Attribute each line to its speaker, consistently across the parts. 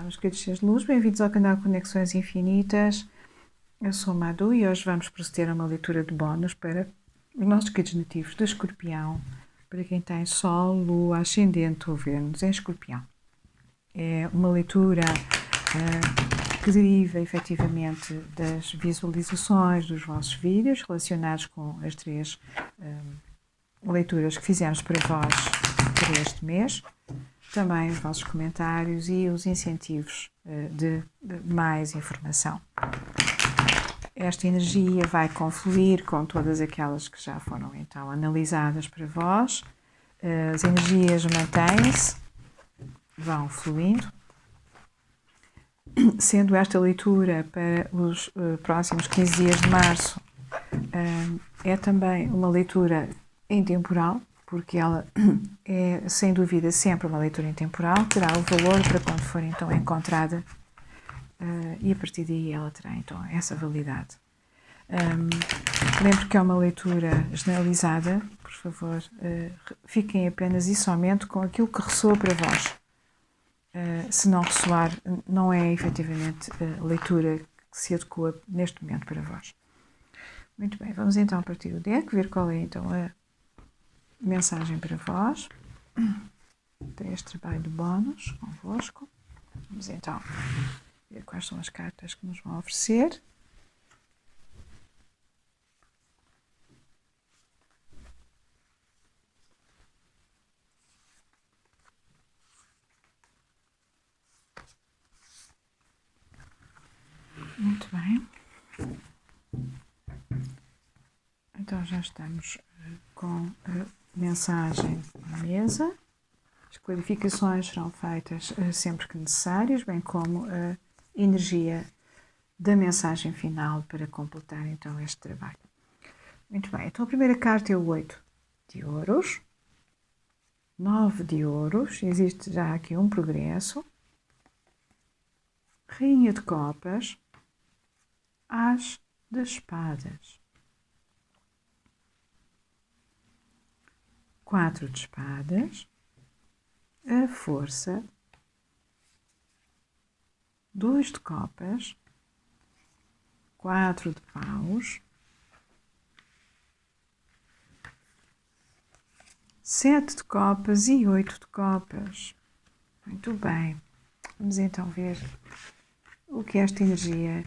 Speaker 1: meus queridos seres de luz, bem-vindos ao canal Conexões Infinitas. Eu sou Madu e hoje vamos proceder a uma leitura de bónus para os nossos queridos nativos de Escorpião, para quem tem Sol, Lua, Ascendente ou Vênus em Escorpião. É uma leitura que deriva efetivamente das visualizações dos vossos vídeos relacionados com as três leituras que fizemos para vós para este mês. Também os vossos comentários e os incentivos de mais informação. Esta energia vai confluir com todas aquelas que já foram então analisadas para vós. As energias mantêm-se, vão fluindo, sendo esta leitura para os próximos 15 dias de março é também uma leitura intemporal, porque ela é, sem dúvida, sempre uma leitura intemporal, terá o valor para quando for então encontrada e a partir daí ela terá então essa validade. Lembro que é uma leitura generalizada, por favor, fiquem apenas e somente com aquilo que ressoa para vós. Se não ressoar, não é efetivamente a leitura que se adequa neste momento para vós. Muito bem, vamos então partir do deck, ver qual é então a mensagem para vós, para este trabalho de bónus convosco. Vamos então ver quais são as cartas que nos vão oferecer. Muito bem. Então já estamos com a mensagem na mesa. As clarificações serão feitas sempre que necessárias, bem como a energia da mensagem final para completar então este trabalho. Muito bem, então a primeira carta é o 8 de ouros, 9 de ouros, existe já aqui um progresso, Rainha de copas, As de espadas, 4 de espadas, a força, 2 de copas, 4 de paus, 7 de copas e 8 de copas. Muito bem. Vamos então ver o que esta energia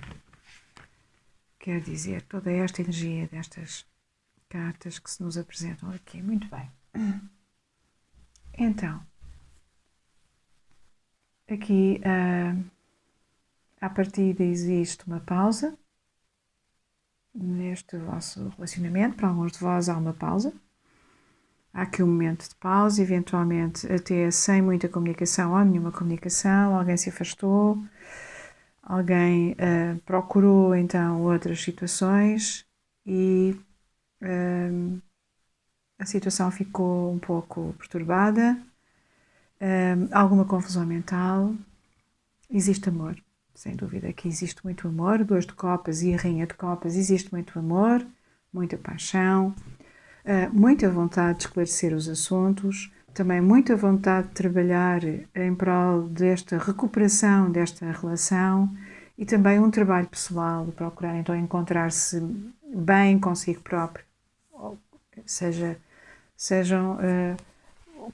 Speaker 1: quer dizer. Toda esta energia destas cartas que se nos apresentam aqui. Muito bem. Então, aqui à partida existe uma pausa neste vosso relacionamento. Para alguns de vós há uma pausa. Há aqui um momento de pausa, eventualmente até sem muita comunicação ou nenhuma comunicação, alguém se afastou, alguém procurou então outras situações e a situação ficou um pouco perturbada, alguma confusão mental. Existe amor, sem dúvida que existe muito amor, 2 de copas e a Rainha de copas, existe muito amor, muita paixão, muita vontade de esclarecer os assuntos, também muita vontade de trabalhar em prol desta recuperação desta relação e também um trabalho pessoal, de procurar então encontrar-se bem consigo próprio, ou sejam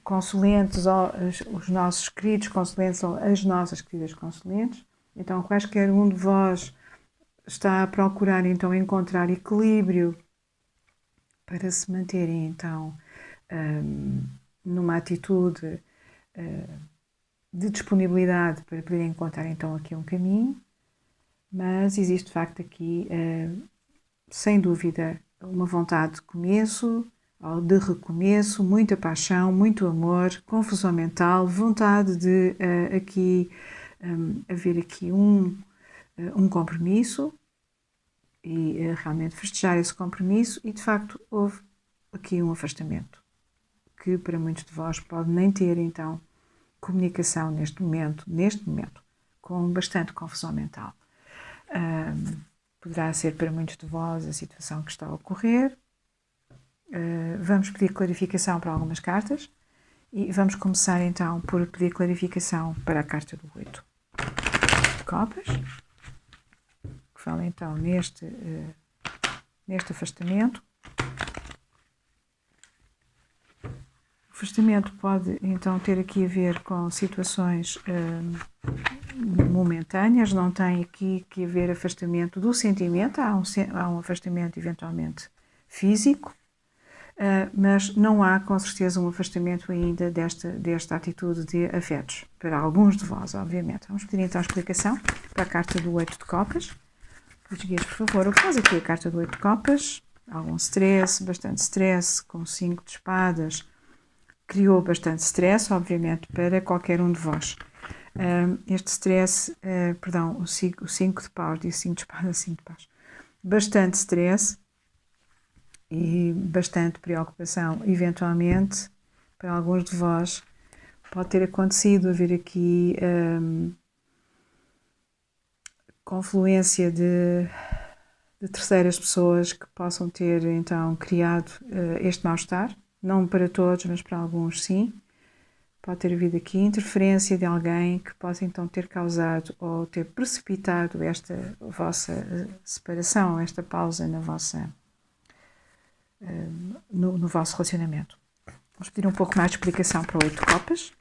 Speaker 1: consulentes ou os nossos queridos consulentes ou as nossas queridas consulentes. Então, quaisquer um de vós está a procurar então encontrar equilíbrio para se manterem então numa atitude de disponibilidade para poderem encontrar então aqui um caminho, mas existe de facto aqui sem dúvida uma vontade de começo ou de recomeço, muita paixão, muito amor, confusão mental, vontade de haver aqui um compromisso e realmente festejar esse compromisso, e de facto houve aqui um afastamento que para muitos de vós pode nem ter então comunicação neste momento, com bastante confusão mental. Poderá ser para muitos de vós a situação que está a ocorrer. Vamos pedir clarificação para algumas cartas e vamos começar então por pedir clarificação para a carta do 8. de copas, que fala então neste afastamento. O afastamento pode então ter aqui a ver com situações momentâneas, não tem aqui que haver afastamento do sentimento, há um afastamento eventualmente físico, mas não há com certeza um afastamento ainda desta atitude de afetos, para alguns de vós, obviamente. Vamos pedir então a explicação para a carta do 8 de copas. Português, por favor, o que faz aqui a carta do 8 de copas? Algum stress, bastante stress, com 5 de espadas, criou bastante stress, obviamente, para qualquer um de vós. Este stress, o 5 de paus, disse 5 de espadas, 5 de paus. Bastante stress e bastante preocupação, eventualmente, para alguns de vós, pode ter acontecido haver aqui confluência de terceiras pessoas que possam ter, então, criado este mal-estar. Não para todos, mas para alguns sim. Pode ter havido aqui interferência de alguém que possa então ter causado ou ter precipitado esta vossa separação, esta pausa na vossa, no vosso relacionamento. Vamos pedir um pouco mais de explicação para o 8 de copas.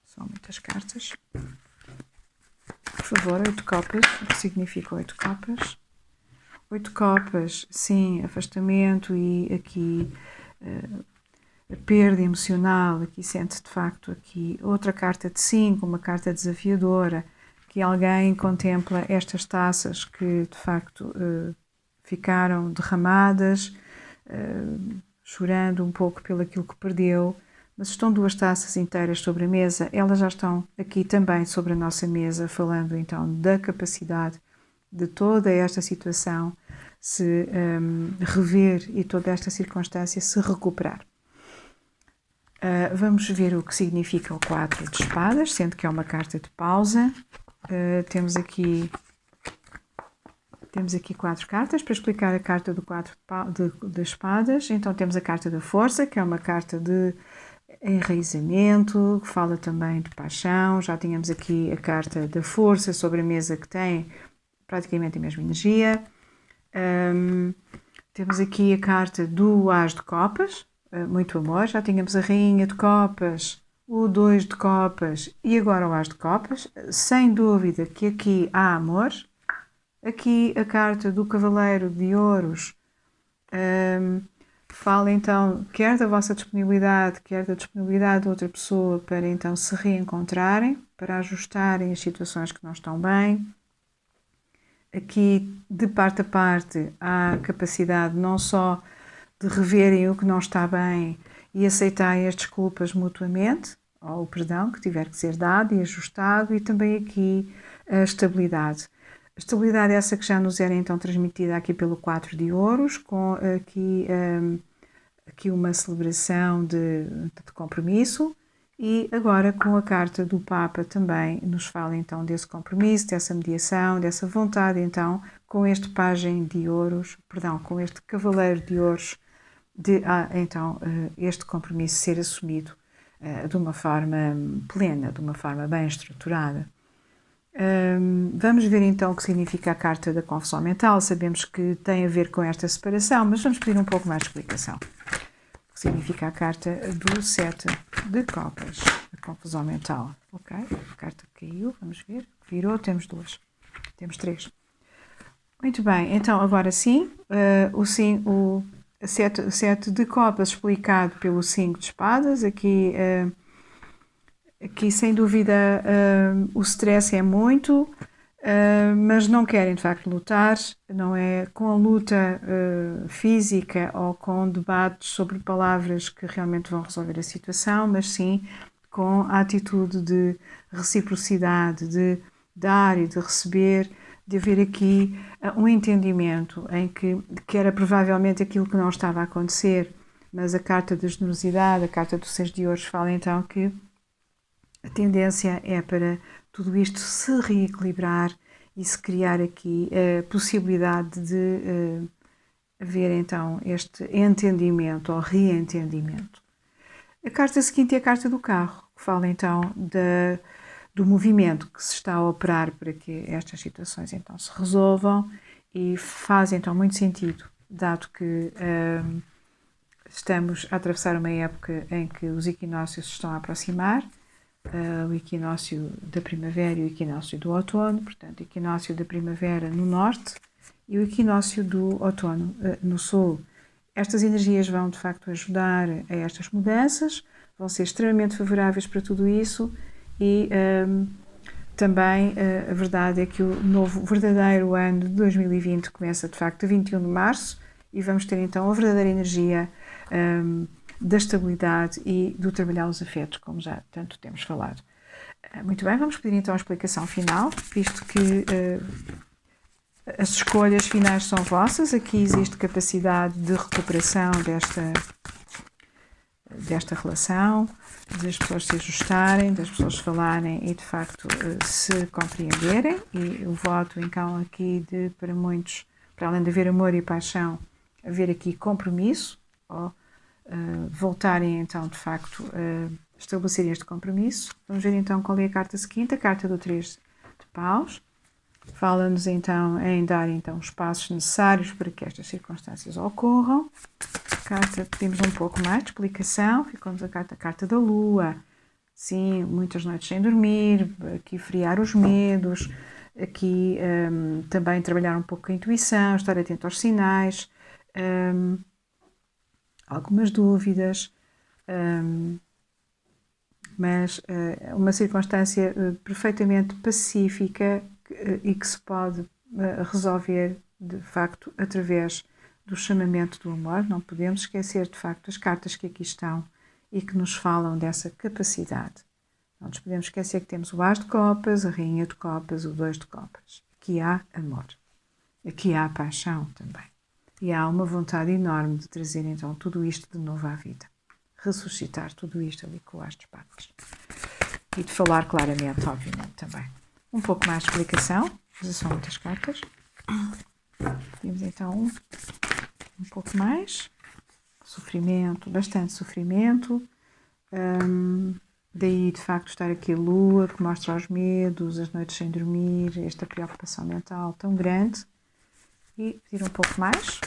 Speaker 1: São muitas cartas. Por favor, 8 de copas. O que significa 8 de copas? 8 de copas, sim, afastamento e aqui a perda emocional, aqui sente de facto aqui outra carta de 5, uma carta desafiadora, que alguém contempla estas taças que de facto ficaram derramadas, chorando um pouco pelo aquilo que perdeu, mas estão 2 taças inteiras sobre a mesa, elas já estão aqui também sobre a nossa mesa, falando então da capacidade de toda esta situação se rever e toda esta circunstância se recuperar. Vamos ver o que significa o 4 de espadas, sendo que é uma carta de pausa. Temos aqui 4 cartas para explicar a carta do 4 de espadas. Então temos a carta da força, que é uma carta de enraizamento, que fala também de paixão. Já tínhamos aqui a carta da força sobre a mesa, que tem praticamente a mesma energia. Temos aqui a carta do As de copas, muito amor. Já tínhamos a rainha de copas, o 2 de copas e agora o As de copas. Sem dúvida que aqui há amor. Aqui a carta do cavaleiro de ouros fala então quer da vossa disponibilidade, quer da disponibilidade de outra pessoa para então se reencontrarem, para ajustarem as situações que não estão bem. Aqui, de parte a parte, há capacidade não só de reverem o que não está bem e aceitarem as desculpas mutuamente, ou o perdão que tiver que ser dado e ajustado, e também aqui a estabilidade. A estabilidade é essa que já nos era então transmitida aqui pelo 4 de ouros, com aqui uma celebração de compromisso, e agora com a carta do Papa também nos fala então desse compromisso, dessa mediação, dessa vontade então com este pajem de ouros, com este cavaleiro de ouros, de então este compromisso ser assumido de uma forma plena, de uma forma bem estruturada. Vamos ver então o que significa a carta da confusão mental. Sabemos que tem a ver com esta separação, mas vamos pedir um pouco mais de explicação. O que significa a carta do 7 de copas, a confusão mental. Ok, a carta caiu, vamos ver, virou, temos 2, temos 3. Muito bem, então agora sim, o 7 de copas explicado pelo 5 de espadas. Aqui sem dúvida o stress é muito, mas não querem de facto lutar, não é com a luta física ou com debates sobre palavras que realmente vão resolver a situação, mas sim com a atitude de reciprocidade, de dar e de receber, de haver aqui um entendimento em que era provavelmente aquilo que não estava a acontecer, mas a carta da generosidade, a carta do 6 de ouros fala então que a tendência é para tudo isto se reequilibrar e se criar aqui a possibilidade de haver então este entendimento ou reentendimento. A carta seguinte é a carta do carro, que fala então do movimento que se está a operar para que estas situações então se resolvam, e faz então muito sentido, dado que estamos a atravessar uma época em que os equinócios se estão a aproximar, o equinócio da primavera e o equinócio do outono, portanto, o equinócio da primavera no norte e o equinócio do outono no sul. Estas energias vão, de facto, ajudar a estas mudanças, vão ser extremamente favoráveis para tudo isso, e também a verdade é que o novo verdadeiro ano de 2020 começa, de facto, a 21 de março, e vamos ter então a verdadeira energia da estabilidade e do trabalhar os afetos, como já tanto temos falado. Muito bem, vamos pedir então a explicação final, visto que as escolhas finais são vossas. Aqui existe capacidade de recuperação desta relação, das pessoas se ajustarem, das pessoas falarem e de facto se compreenderem, e o voto então aqui para muitos, para além de haver amor e paixão, haver aqui compromisso, ou voltarem então de facto a estabelecerem este compromisso. Vamos ver então qual é a carta seguinte, a carta do 3 de paus. Fala-nos então em dar então os passos necessários para que estas circunstâncias ocorram. Carta, pedimos um pouco mais de explicação. Ficamos a carta da lua. Sim, muitas noites sem dormir, aqui friar os medos, aqui também trabalhar um pouco a intuição, estar atento aos sinais, algumas dúvidas, mas uma circunstância perfeitamente pacífica e que se pode resolver de facto através do chamamento do amor. Não podemos esquecer de facto as cartas que aqui estão e que nos falam dessa capacidade. Não nos podemos esquecer que temos o As de Copas, a Rainha de Copas, o 2 de Copas. Aqui há amor, aqui há paixão também, e há uma vontade enorme de trazer então tudo isto de novo à vida, ressuscitar tudo isto ali com o As de Espadas, e de falar claramente, obviamente, também. Um pouco mais de explicação, mas são muitas cartas. Temos então um pouco mais. Sofrimento, bastante sofrimento. Daí, de facto, estar aqui a lua, que mostra os medos, as noites sem dormir, esta preocupação mental tão grande. E pedir um pouco mais.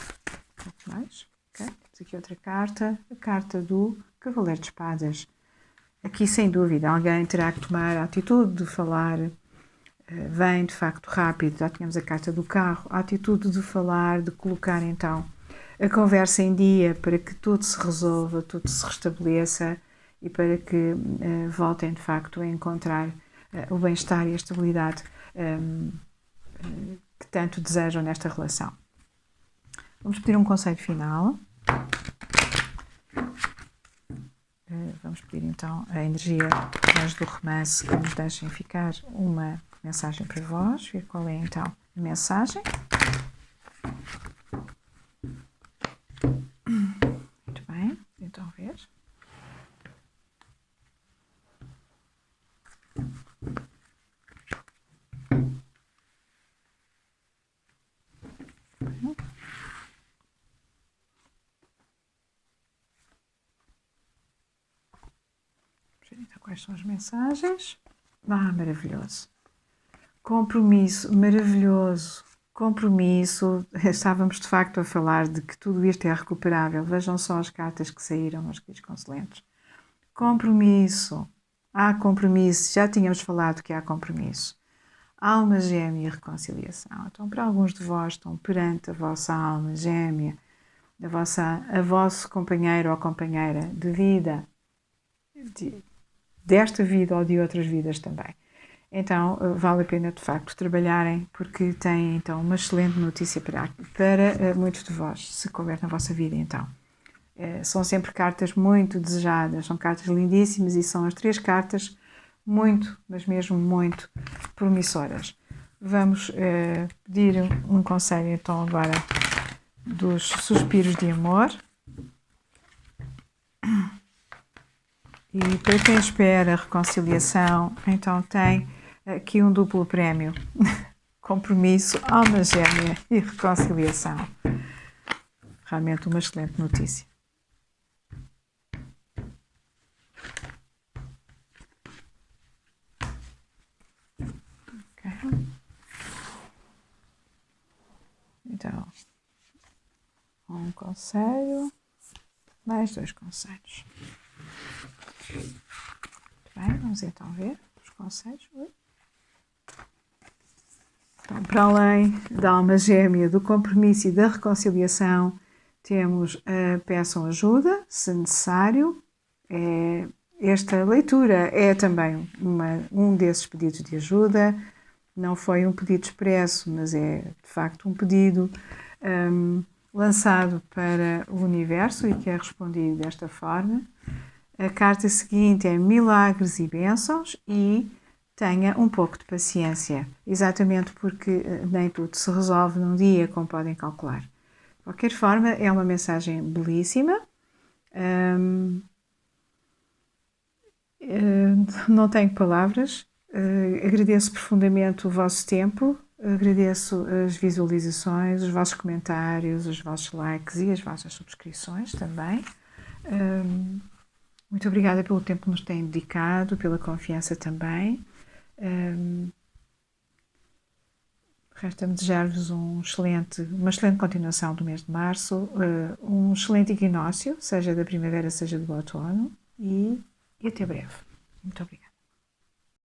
Speaker 1: Okay. Temos aqui outra carta, a carta do Cavaleiro de Espadas. Aqui, sem dúvida, alguém terá que tomar a atitude de falar. Vem de facto rápido, já tínhamos a carta do carro, a atitude de falar, de colocar então a conversa em dia para que tudo se resolva, tudo se restabeleça e para que voltem de facto a encontrar o bem-estar e a estabilidade que tanto desejam nesta relação. Vamos pedir um conselho final. Vamos pedir então a energia do romance que nos deixem ficar uma mensagem para vós, ver qual é então a mensagem. Muito bem, então ver. Então, quais são as mensagens? Maravilhoso. Compromisso, maravilhoso. Compromisso. Estávamos de facto a falar de que tudo isto é recuperável. Vejam só as cartas que saíram, meus queridos consulentes. Compromisso. Há compromisso. Já tínhamos falado que há compromisso. Alma gêmea e reconciliação. Então, para alguns de vós estão perante a vossa alma gêmea, a vosso companheiro ou companheira de vida, desta vida ou de outras vidas também. Então, vale a pena, de facto, trabalharem, porque têm, então, uma excelente notícia para muitos de vós, se couber na vossa vida, então. São sempre cartas muito desejadas, são cartas lindíssimas e são as 3 cartas muito, mas mesmo muito promissoras. Vamos pedir um conselho, então, agora dos suspiros de amor. E para quem espera reconciliação, então tem aqui um duplo prémio. Compromisso, alma gêmea e reconciliação. Realmente uma excelente notícia. então um conselho, mais 2 conselhos. Muito bem, vamos então ver os conselhos. Então, para além da alma gêmea, do compromisso e da reconciliação, temos peçam ajuda, se necessário. Esta leitura é também um desses pedidos de ajuda. Não foi um pedido expresso, mas é de facto um pedido lançado para o universo e que é respondido desta forma. A carta seguinte é milagres e bênçãos e tenha um pouco de paciência, exatamente porque nem tudo se resolve num dia, como podem calcular. De qualquer forma, é uma mensagem belíssima. Não tenho palavras. Agradeço profundamente o vosso tempo, agradeço as visualizações, os vossos comentários, os vossos likes e as vossas subscrições também. Muito obrigada pelo tempo que nos têm dedicado, pela confiança também. Resta-me desejar-vos uma excelente continuação do mês de março, um excelente equinócio, seja da primavera, seja do outono, e até breve. Muito obrigada.